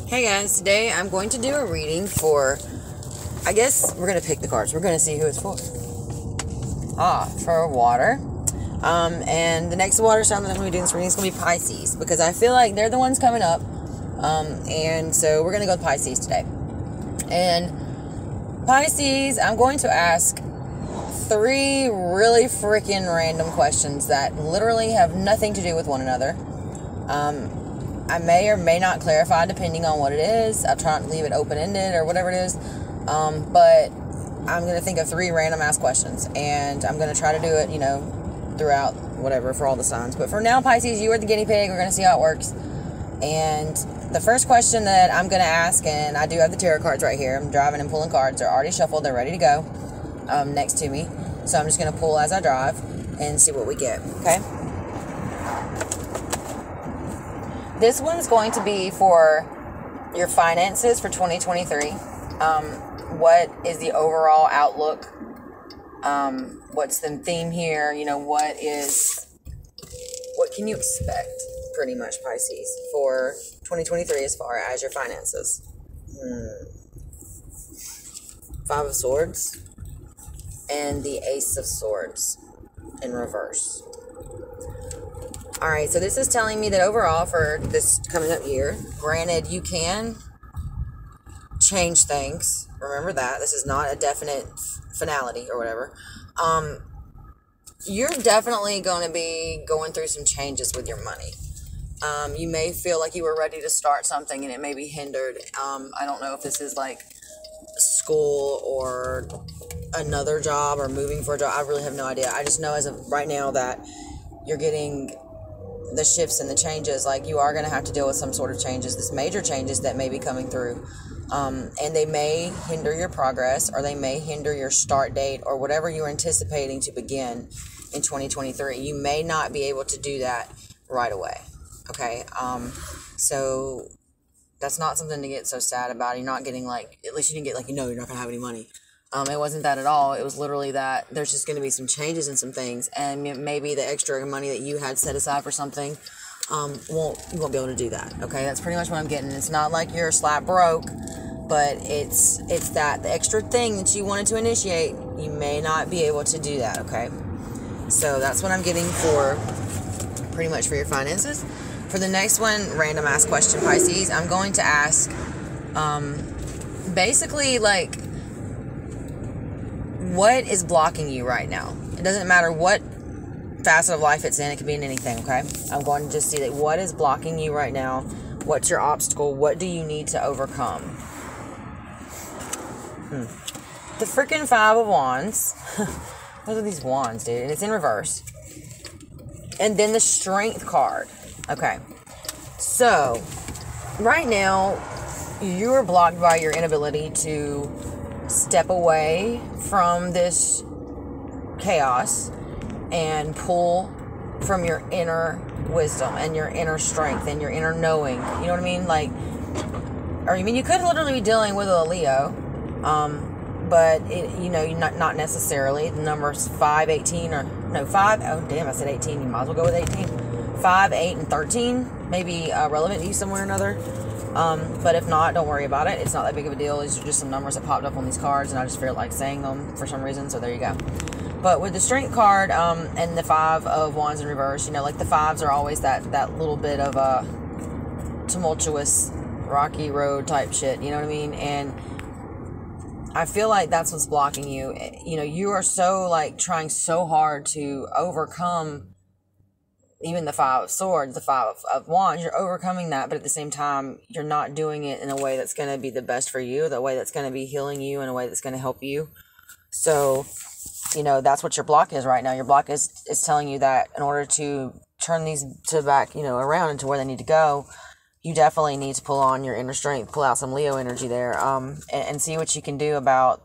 Hey guys, today I'm going to do a reading for, I guess we're going to pick the cards. We're going to see who it's for. For water. And the next water sign that I'm going to do this reading is going to be Pisces, because I feel like they're the ones coming up. And so we're going to go with Pisces today. And Pisces, I'm going to ask 3 really freaking random questions that literally have nothing to do with one another. I may or may not clarify depending on what it is. I'll try not to leave it open-ended or whatever it is. But I'm going to think of 3 random ass questions. And I'm going to try to do it, throughout whatever for all the signs. But for now, Pisces, you are the guinea pig. We're going to see how it works. And the first question that I'm going to ask, and I do have the tarot cards right here. I'm driving and pulling cards. They're already shuffled. They're ready to go next to me. So I'm just going to pull as I drive and see what we get. Okay? This one's going to be for your finances for 2023. What is the overall outlook? What's the theme here? What can you expect, pretty much, Pisces, for 2023 as far as your finances? 5 of Swords and the Ace of Swords in reverse. Alright, so this is telling me that overall for this coming up year, granted, you can change things. Remember that. This is not a definite finality or whatever. You're definitely going to be going through some changes with your money. You may feel like you were ready to start something and it may be hindered. I don't know if this is like school or another job or moving for a job. I really have no idea. I just know as of right now that you're getting the shifts and the changes. Like, you are going to have to deal with some sort of changes, this major changes that may be coming through. And they may hinder your progress, or they may hinder your start date, or whatever you're anticipating to begin in 2023. You may not be able to do that right away. Okay. So that's not something to get so sad about. You're not getting at least you didn't get you're not going to have any money. It wasn't that at all. It was literally that there's just going to be some changes in some things, and maybe the extra money that you had set aside for something, you won't be able to do that. Okay, that's pretty much what I'm getting. It's not like you're slap broke, but it's that the extra thing that you wanted to initiate, you may not be able to do that. Okay, so that's what I'm getting for pretty much for your finances. For the next one, random ass question, Pisces, I'm going to ask, basically what is blocking you right now? It doesn't matter what facet of life it's in. It could be in anything, okay? I'm going to just see that what is blocking you right now. What's your obstacle? What do you need to overcome? The freaking 5 of Wands. What are these wands, dude? And it's in reverse. And then the Strength card. Okay. So, right now, you're blocked by your inability to step away from this chaos and pull from your inner wisdom and your inner strength and your inner knowing. You know what I mean? You could literally be dealing with a Leo, but not necessarily. The numbers 5, 18, or no 5. Oh damn! I said 18. You might as well go with 18. 5, 8, and 13 may be relevant to you somewhere or another. But if not, don't worry about it. It's not that big of a deal. These are just some numbers that popped up on these cards, and I just feel like saying them for some reason, so there you go. But with the Strength card, and the 5 of Wands in reverse, the 5s are always that little bit of a tumultuous, rocky road type shit, you know what I mean? And I feel like that's what's blocking you. You are so, trying so hard to overcome even the 5 of Swords, the 5 of Wands. You're overcoming that, but at the same time, you're not doing it in a way that's going to be the best for you, the way that's going to be healing you, in a way that's going to help you. So, that's what your block is right now. Your block is telling you that in order to turn these back, around into where they need to go, you definitely need to pull on your inner strength, pull out some Leo energy there, and see what you can do about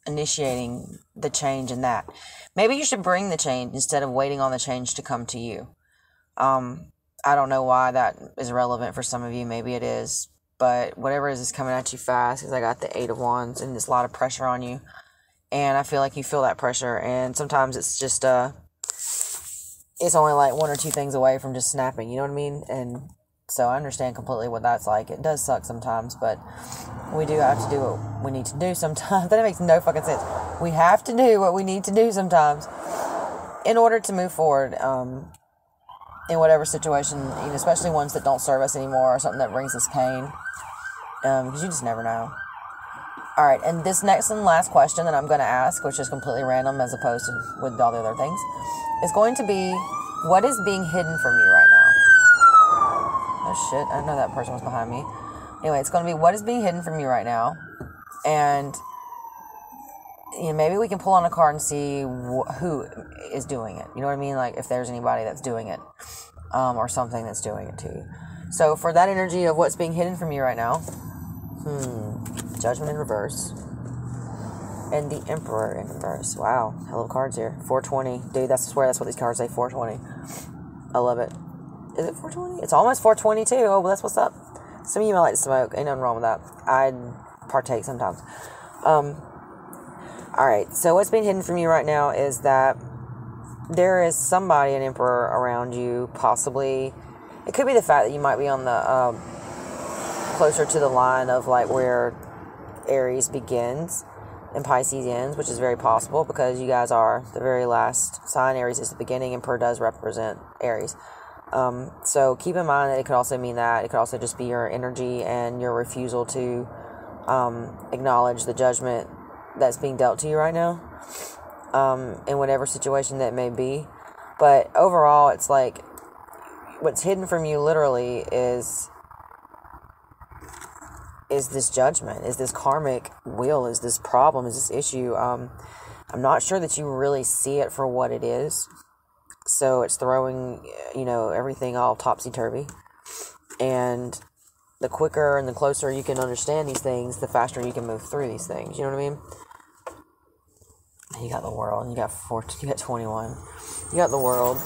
initiating the change in that. Maybe you should bring the change instead of waiting on the change to come to you. I don't know why that is relevant for some of you. Maybe it is. But whatever it is coming at you fast, because I got the 8 of Wands and there's a lot of pressure on you. And I feel like you feel that pressure. And sometimes it's just, it's only 1 or 2 things away from just snapping. You know what I mean? And So I understand completely what that's like. It does suck sometimes, but we do have to do what we need to do sometimes. That makes no fucking sense. We have to do what we need to do sometimes in order to move forward in whatever situation, especially ones that don't serve us anymore or something that brings us pain, because you just never know. All right, and this next and last question that I'm going to ask, which is completely random as opposed to with all the other things, is going to be, what is being hidden from you right now? Oh shit, I didn't know that person was behind me. Anyway, it's going to be, what is being hidden from you right now? And maybe we can pull on a card and see who is doing it. You know what I mean? Like if there's anybody that's doing it, or something that's doing it to you. So for that energy of what's being hidden from you right now, Judgment in reverse. And the Emperor in reverse. Wow. Hell of cards here. 420. Dude, I swear that's what these cards say. 420. I love it. Is it 420? It's almost 420 too. Oh, well, that's what's up. Some of you might like to smoke. Ain't nothing wrong with that. I partake sometimes. Alright. So what's being hidden from you right now is that there is somebody, an Emperor, around you. Possibly. It could be the fact that you might be on the closer to the line of like where Aries begins and Pisces ends, which is very possible because you guys are the very last sign. Aries is the beginning, and Per does represent Aries. So keep in mind that it could also mean that it could also just be your energy and your refusal to acknowledge the judgment that's being dealt to you right now, in whatever situation that may be. But overall, it's like what's hidden from you literally is this judgment, is this karmic wheel, is this problem, is this issue. I'm not sure that you really see it for what it is. So it's throwing, everything all topsy-turvy. And the quicker and the closer you can understand these things, the faster you can move through these things. You know what I mean? You got the World, and you got 21. You got the World,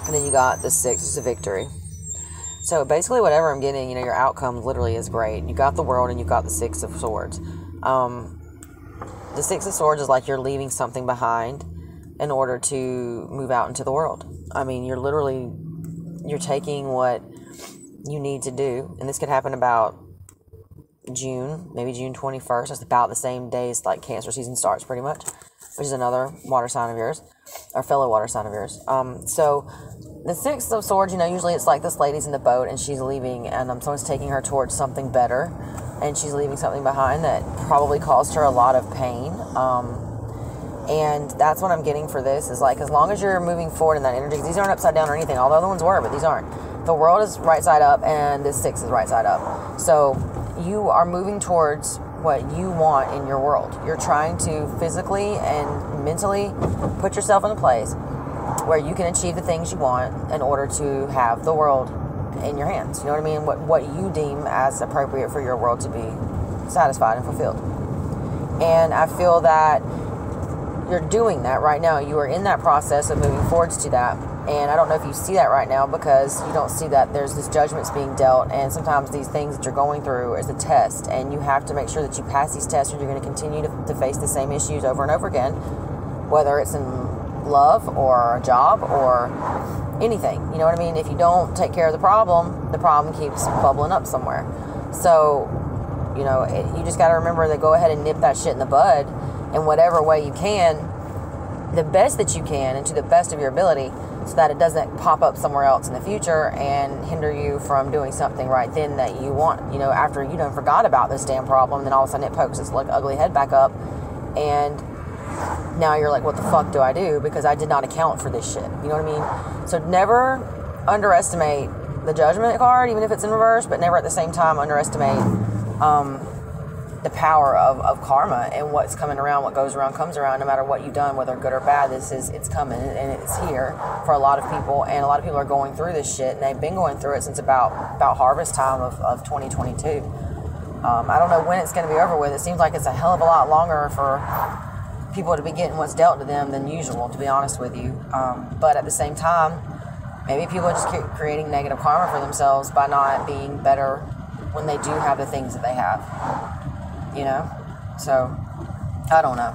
and then you got the 6 is a victory. So basically whatever I'm getting, your outcome literally is great. You got the World and you got the 6 of Swords. The 6 of Swords is like you're leaving something behind in order to move out into the world. I mean, you're taking what you need to do. And this could happen about June, maybe June 21st. It's about the same day as like Cancer season starts pretty much, which is another water sign of yours, or fellow water sign of yours. So the 6 of Swords, usually it's like this lady's in the boat and she's leaving, and someone's taking her towards something better, and she's leaving something behind that probably caused her a lot of pain. And that's what I'm getting for this, is like, as long as you're moving forward in that energy, these aren't upside down or anything, all the other ones were, but these aren't. The World is right side up, and this 6 is right side up. So you are moving towards what you want in your world. You're trying to physically and mentally put yourself in a place where you can achieve the things you want in order to have the world in your hands. You know what I mean? What you deem as appropriate for your world to be satisfied and fulfilled. And I feel that you're doing that right now. You are in that process of moving forwards to that. And I don't know if you see that right now, because you don't see that there's this judgment's being dealt. And sometimes these things that you're going through is a test, and you have to make sure that you pass these tests, or you're going to continue to face the same issues over and over again, whether it's in love or a job or anything. You know what I mean? If you don't take care of the problem keeps bubbling up somewhere. So, you just got to remember to go ahead and nip that shit in the bud in whatever way you can, the best that you can, and to the best of your ability, so that it doesn't pop up somewhere else in the future and hinder you from doing something right then that you want. After you done forgot about this damn problem, then all of a sudden it pokes its ugly head back up, and now you're like, what the fuck do I do? Because I did not account for this shit. You know what I mean? So never underestimate the Judgment card, even if it's in reverse, but never at the same time underestimate the power of karma and what's coming around. What goes around comes around, no matter what you've done, whether good or bad. It's coming, and it's here for a lot of people, and a lot of people are going through this shit, and they've been going through it since about harvest time of 2022. I don't know when it's going to be over with. It seems like it's a hell of a lot longer for people to be getting what's dealt to them than usual, to be honest with you. But at the same time, maybe people just keep creating negative karma for themselves by not being better when they do have the things that they have. So I don't know,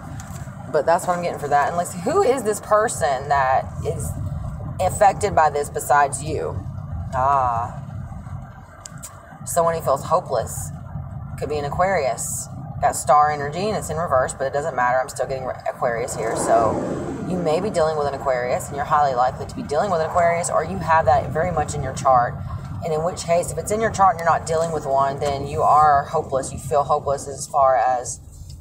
but that's what I'm getting for that. And let's see, who is this person that is affected by this besides you? So when he feels hopeless, could be an Aquarius. Got star energy and it's in reverse, but it doesn't matter. I'm still getting Aquarius here. So you may be dealing with an Aquarius, and you're highly likely to be dealing with an Aquarius, or you have that very much in your chart. And in which case, if it's in your chart and you're not dealing with one, then you are hopeless. You feel hopeless as far as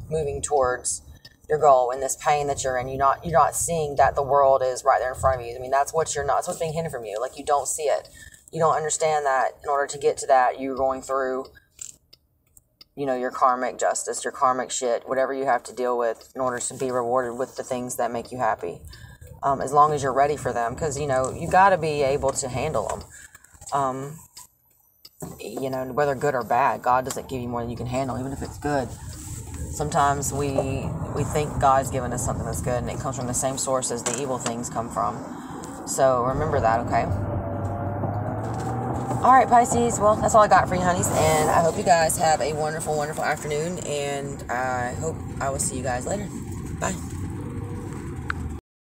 moving towards your goal and this pain that you're in. You're not seeing that the world is right there in front of you. I mean, that's what's being hidden from you. Like, you don't see it. You don't understand that in order to get to that, you're going through, your karmic justice, your karmic shit, whatever you have to deal with in order to be rewarded with the things that make you happy. As long as you're ready for them, because, you got to be able to handle them. Whether good or bad, God doesn't give you more than you can handle, even if it's good. Sometimes we think God's given us something that's good, and it comes from the same source as the evil things come from. So remember that, okay? All right, Pisces. Well, that's all I got for you, honeys, and I hope you guys have a wonderful, wonderful afternoon, and I hope I will see you guys later. Bye.